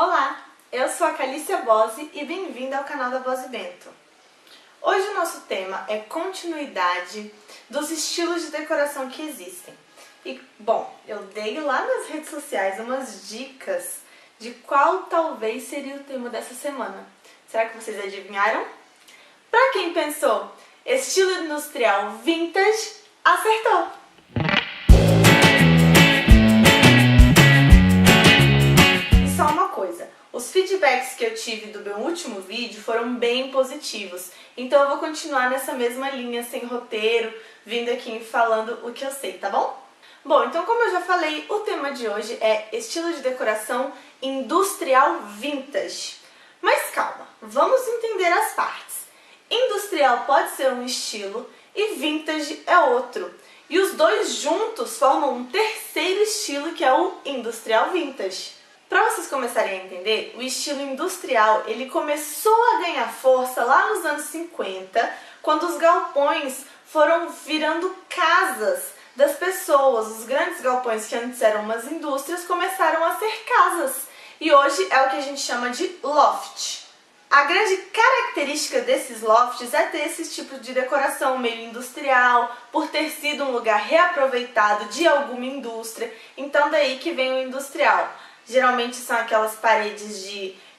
Olá, eu sou a Calícia Bose e bem-vinda ao canal da Bose Bento. Hoje o nosso tema é continuidade dos estilos de decoração que existem. E, bom, eu dei lá nas redes sociais umas dicas de qual talvez seria o tema dessa semana. Será que vocês adivinharam? Para quem pensou estilo industrial vintage, acertou! E só uma coisa, os feedbacks que eu tive do meu último vídeo foram bem positivos, então eu vou continuar nessa mesma linha, sem roteiro, vindo aqui falando o que eu sei, tá bom? Bom, então como eu já falei, o tema de hoje é estilo de decoração industrial vintage. Mas calma, vamos entender as partes. Industrial pode ser um estilo e vintage é outro. E os dois juntos formam um terceiro estilo que é o industrial vintage. Para vocês começarem a entender, o estilo industrial ele começou a ganhar força lá nos anos 50, quando os galpões foram virando casas das pessoas. Os grandes galpões que antes eram umas indústrias começaram a ser casas. E hoje é o que a gente chama de loft. A grande característica desses lofts é ter esse tipo de decoração meio industrial, por ter sido um lugar reaproveitado de alguma indústria. Então daí que vem o industrial. Geralmente são aquelas paredes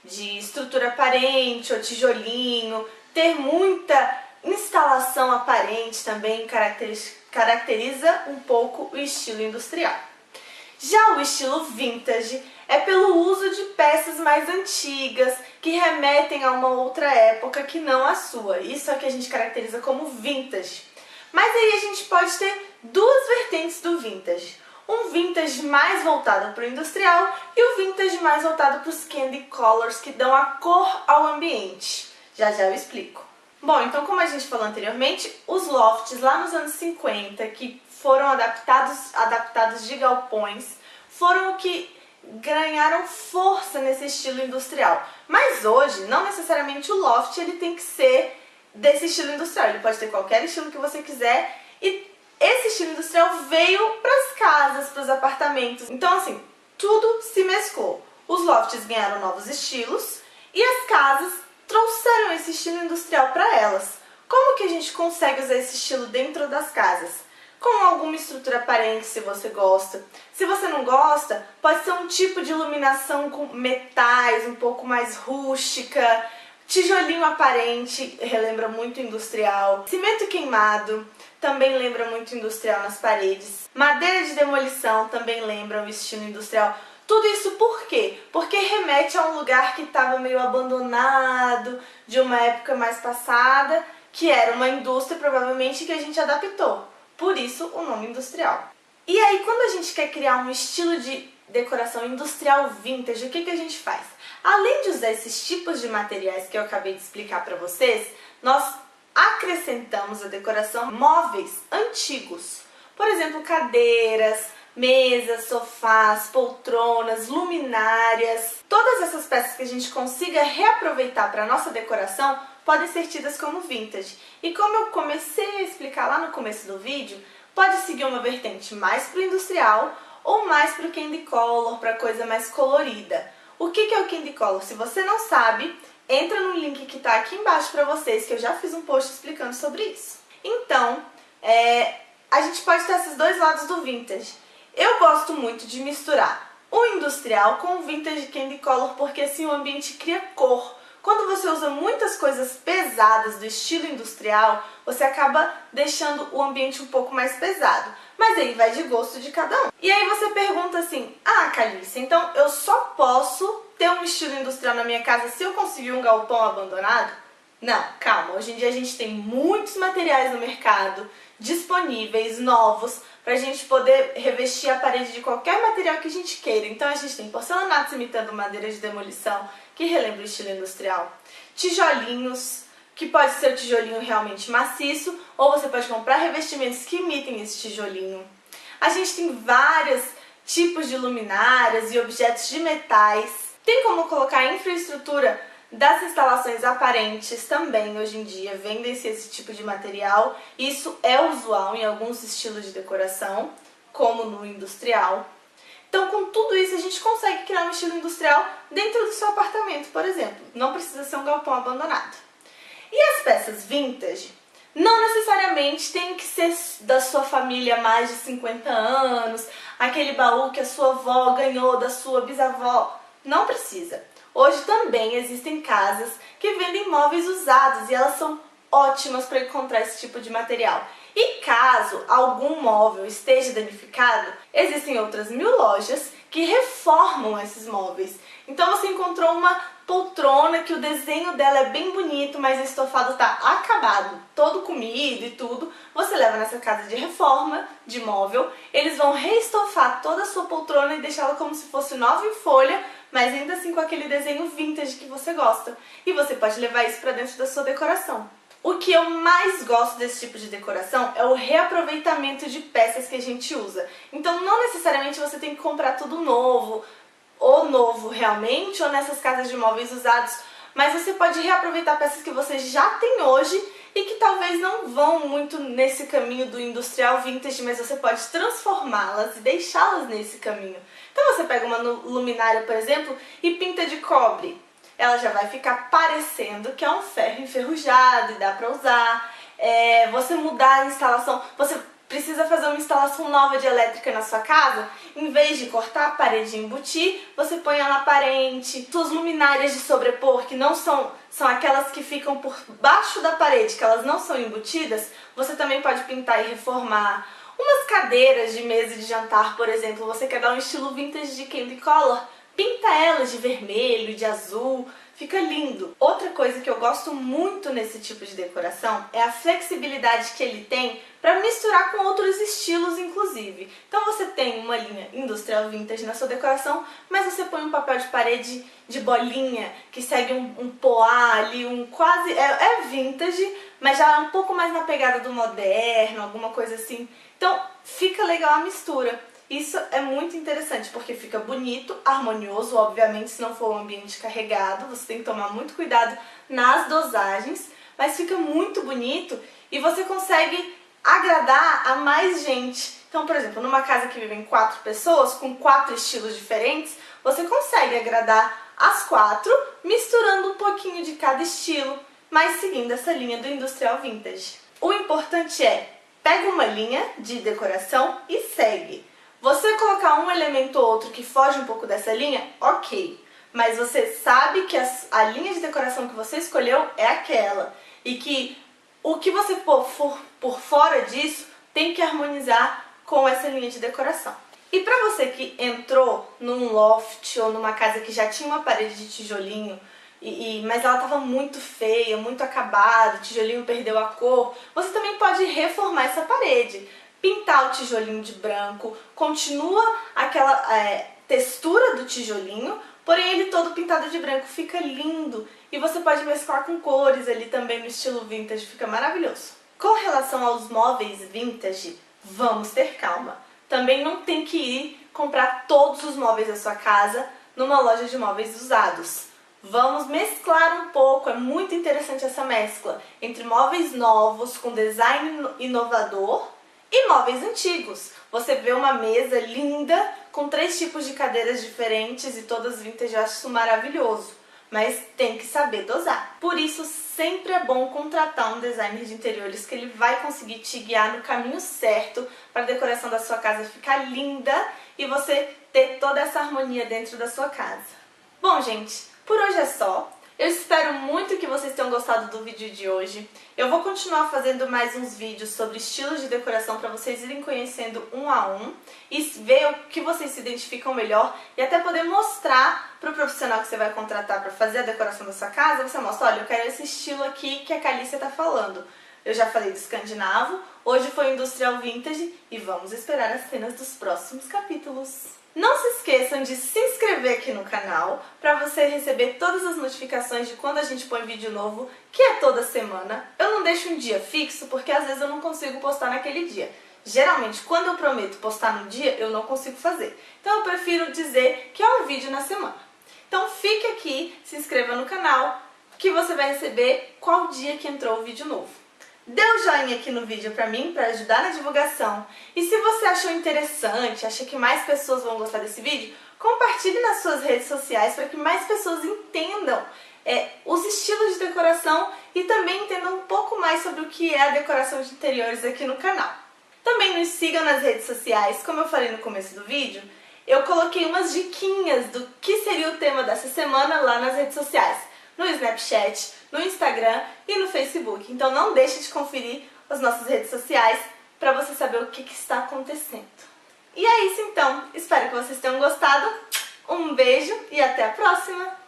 de estrutura aparente ou tijolinho, ter muita instalação aparente também caracteriza um pouco o estilo industrial. Já o estilo vintage é pelo uso de peças mais antigas, que remetem a uma outra época que não a sua. Isso é o que a gente caracteriza como vintage. Mas aí a gente pode ter duas vertentes do vintage. Um vintage mais voltado para o industrial e o vintage mais voltado para os candy colors, que dão a cor ao ambiente. Já já eu explico. Bom, então como a gente falou anteriormente, os lofts lá nos anos 50, que foram adaptados de galpões, foram o que ganharam força nesse estilo industrial. Mas hoje, não necessariamente o loft ele tem que ser desse estilo industrial. Ele pode ter qualquer estilo que você quiser e esse estilo industrial veio para as casas, para os apartamentos. Então, assim, tudo se mesclou. Os lofts ganharam novos estilos e as casas trouxeram esse estilo industrial para elas. Como que a gente consegue usar esse estilo dentro das casas? Com alguma estrutura aparente, se você gosta. Se você não gosta, pode ser um tipo de iluminação com metais, um pouco mais rústica. Tijolinho aparente, relembra muito industrial. Cimento queimado, também lembra muito industrial nas paredes. Madeira de demolição, também lembra o estilo industrial. Tudo isso por quê? Porque remete a um lugar que estava meio abandonado, de uma época mais passada, que era uma indústria provavelmente que a gente adaptou. Por isso o nome industrial. E aí quando a gente quer criar um estilo de decoração industrial vintage, o que a gente faz? Além de usar esses tipos de materiais que eu acabei de explicar para vocês, nós acrescentamos a decoração móveis antigos. Por exemplo, cadeiras, mesas, sofás, poltronas, luminárias. Todas essas peças que a gente consiga reaproveitar para a nossa decoração podem ser tidas como vintage. E como eu comecei a explicar lá no começo do vídeo, pode seguir uma vertente mais para o industrial ou mais para o candy color, para coisa mais colorida. O que é o candy color? Se você não sabe, entra no link que está aqui embaixo para vocês, que eu já fiz um post explicando sobre isso. Então, a gente pode ter esses dois lados do vintage. Eu gosto muito de misturar o industrial com o vintage candy color, porque assim o ambiente cria cor. Quando você usa muitas coisas pesadas do estilo industrial, você acaba deixando o ambiente um pouco mais pesado. Mas aí vai de gosto de cada um. E aí você pergunta assim, Calícia, então eu só posso ter um estilo industrial na minha casa se eu conseguir um galpão abandonado? Não, calma. Hoje em dia a gente tem muitos materiais no mercado disponíveis, novos, para a gente poder revestir a parede de qualquer material que a gente queira. Então a gente tem porcelanatos imitando madeira de demolição, que relembra o estilo industrial. Tijolinhos, que pode ser o tijolinho realmente maciço, ou você pode comprar revestimentos que imitem esse tijolinho. A gente tem vários tipos de luminárias e objetos de metais. Tem como colocar a infraestrutura das instalações aparentes também. Hoje em dia vendem-se esse tipo de material. Isso é usual em alguns estilos de decoração, como no industrial. Então, com tudo isso, a gente consegue criar um estilo industrial dentro do seu apartamento, por exemplo. Não precisa ser um galpão abandonado. E as peças vintage não necessariamente tem que ser da sua família há mais de 50 anos, aquele baú que a sua avó ganhou da sua bisavó. Não precisa. Hoje também existem casas que vendem móveis usados e elas são ótimas para encontrar esse tipo de material. E caso algum móvel esteja danificado, existem outras 1000 lojas que reformam esses móveis. Então você encontrou uma poltrona que o desenho dela é bem bonito, mas o estofado está acabado, todo comido e tudo. Você leva nessa casa de reforma de móvel, eles vão reestofar toda a sua poltrona e deixá-la como se fosse nova em folha, mas ainda assim com aquele desenho vintage que você gosta. E você pode levar isso para dentro da sua decoração. O que eu mais gosto desse tipo de decoração é o reaproveitamento de peças que a gente usa. Então não necessariamente você tem que comprar tudo novo, ou novo realmente, ou nessas casas de móveis usados, mas você pode reaproveitar peças que você já tem hoje e que talvez não vão muito nesse caminho do industrial vintage, mas você pode transformá-las e deixá-las nesse caminho. Então você pega uma luminária, por exemplo, e pinta de cobre. Ela já vai ficar parecendo que é um ferro enferrujado e dá pra usar. Você mudar a instalação, você precisa fazer uma instalação nova de elétrica na sua casa, em vez de cortar a parede e embutir, você põe ela aparente. Suas luminárias de sobrepor, que não são aquelas que ficam por baixo da parede, que elas não são embutidas, você também pode pintar e reformar. Umas cadeiras de mesa de jantar, por exemplo, você quer dar um estilo vintage de candy color, pinta elas de vermelho, de azul, fica lindo. Outra coisa que eu gosto muito nesse tipo de decoração é a flexibilidade que ele tem para misturar com outros estilos, inclusive. Então você tem uma linha industrial vintage na sua decoração, mas você põe um papel de parede de bolinha que segue um poá ali, quase é vintage, mas já é um pouco mais na pegada do moderno, alguma coisa assim. Então fica legal a mistura. Isso é muito interessante porque fica bonito, harmonioso, obviamente se não for um ambiente carregado, você tem que tomar muito cuidado nas dosagens, mas fica muito bonito e você consegue agradar a mais gente. Então, por exemplo, numa casa que vivem 4 pessoas, com 4 estilos diferentes, você consegue agradar as 4, misturando um pouquinho de cada estilo, mas seguindo essa linha do industrial vintage. O importante é, pega uma linha de decoração e segue. Você colocar um elemento ou outro que foge um pouco dessa linha, ok. Mas você sabe que a linha de decoração que você escolheu é aquela. E que o que você for por fora disso tem que harmonizar com essa linha de decoração. E para você que entrou num loft ou numa casa que já tinha uma parede de tijolinho, mas ela estava muito feia, muito acabada, o tijolinho perdeu a cor, você também pode reformar essa parede. Pintar o tijolinho de branco, continua aquela textura do tijolinho, porém ele todo pintado de branco, fica lindo. E você pode mesclar com cores ali também no estilo vintage, fica maravilhoso. Com relação aos móveis vintage, vamos ter calma. Também não tem que ir comprar todos os móveis da sua casa numa loja de móveis usados. Vamos mesclar um pouco, é muito interessante essa mescla entre móveis novos com design inovador e móveis antigos. Você vê uma mesa linda com 3 tipos de cadeiras diferentes e todas vintage, eu acho isso maravilhoso. Mas tem que saber dosar. Por isso, sempre é bom contratar um designer de interiores que ele vai conseguir te guiar no caminho certo para a decoração da sua casa ficar linda e você ter toda essa harmonia dentro da sua casa. Bom, gente, por hoje é só. Eu espero muito que vocês tenham gostado do vídeo de hoje. Eu vou continuar fazendo mais uns vídeos sobre estilos de decoração para vocês irem conhecendo um a um e ver o que vocês se identificam melhor e até poder mostrar para o profissional que você vai contratar para fazer a decoração da sua casa. Você mostra, olha, eu quero esse estilo aqui que a Calícia está falando. Eu já falei do escandinavo, hoje foi o industrial vintage e vamos esperar as cenas dos próximos capítulos. Não se esqueçam de se inscrever aqui no canal para você receber todas as notificações de quando a gente põe vídeo novo, que é toda semana. Eu não deixo um dia fixo porque às vezes eu não consigo postar naquele dia. Geralmente, quando eu prometo postar no dia, eu não consigo fazer. Então eu prefiro dizer que é um vídeo na semana. Então fique aqui, se inscreva no canal, que você vai receber qual dia que entrou o vídeo novo. dê um joinha aqui no vídeo pra mim, pra ajudar na divulgação. E se você achou interessante, acha que mais pessoas vão gostar desse vídeo, compartilhe nas suas redes sociais para que mais pessoas entendam os estilos de decoração e também entendam um pouco mais sobre o que é a decoração de interiores aqui no canal. Também nos sigam nas redes sociais, como eu falei no começo do vídeo, eu coloquei umas diquinhas do que seria o tema dessa semana lá nas redes sociais, no Snapchat, no Instagram e no Facebook. Então não deixe de conferir as nossas redes sociais para você saber o que está acontecendo. E é isso então, espero que vocês tenham gostado, um beijo e até a próxima!